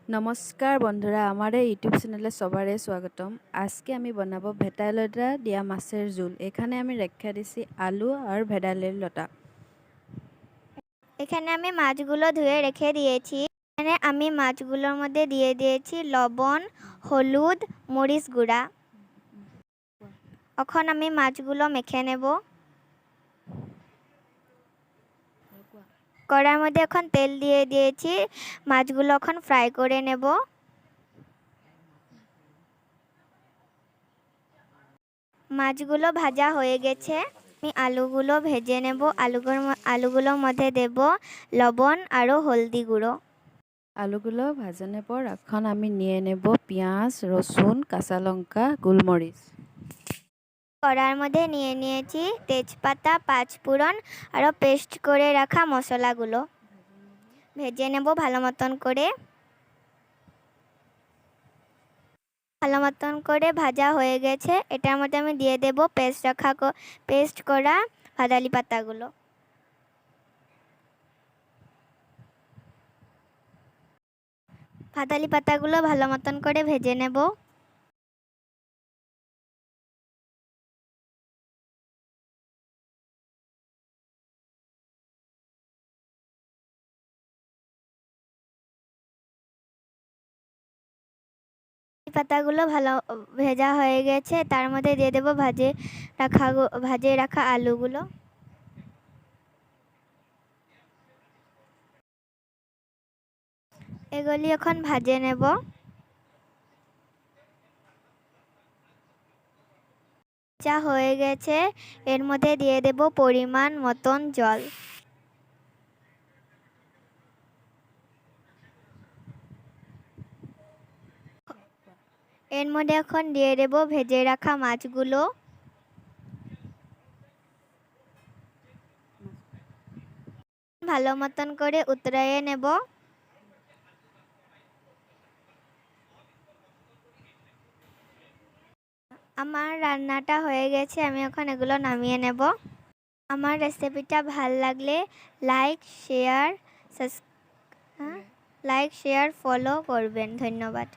নমস্কার বন্ধুরা, আমার এই ইউটিউব চ্যানেলে সবারই স্বাগতম। আজকে আমি বানাবো ভেদাইলতা দিয়া মাছের ঝোল। এখানে আমি রেখে দিছি আলু আর ভেদাইলতা। এখানে আমি মাছগুলো ধুয়ে রেখে দিয়েছি। এখানে আমি মাছগুলোর মধ্যে দিয়ে দিয়েছি লবণ, হলুদ, মরিচ গুঁড়া। এখন আমি মাছগুলো মেখে নেব। কড়াইয়ের মধ্যে এখন তেল দিয়ে দিয়েছি, মাছগুলো এখন ফ্রাই করে নেব। মাছগুলো ভাজা হয়ে গেছে, আমি আলুগুলো ভেজে নেব। আলুগুলোর মধ্যে দেব লবণ আরও হলদি গুঁড়ো। আলুগুলো ভাজানোর পর এখন আমি নিয়ে নেব পেঁয়াজ, রসুন, কাঁচা লঙ্কা, গোলমরিচ। কড়াইয়ের মধ্যে নিয়ে নিয়েছি তেজপাতা, পাঁচফোড়ন আরও পেস্ট করে রাখা মশলাগুলো ভেজে নেব ভালো মতন করে। ভাজা হয়ে গেছে, এটার মধ্যে আমি দিয়ে দেব পেস্ট করা ভাদালি পাতাগুলো। ভাদালি পাতাগুলো ভালো মতন করে ভেজে নেব। পাতাগুলো ভালো ভেজা হয়ে গেছে, তার মধ্যে দিয়ে দেব ভাজে রাখা আলুগুলো। এগুলি এখন ভাজে নেব। যা হয়ে গেছে, এর মধ্যে দিয়ে দেব পরিমাণ মতন জল। এর মধ্যে এখন দিয়ে দেব ভেজে রাখা মাছগুলো। ভালো মতন করে উতরাইয়ে নেব। আমার রান্নাটা হয়ে গেছে, আমি এখন এগুলো নামিয়ে নেব। আমার রেসিপিটা ভাল লাগলে লাইক শেয়ার ফলো করবেন। ধন্যবাদ।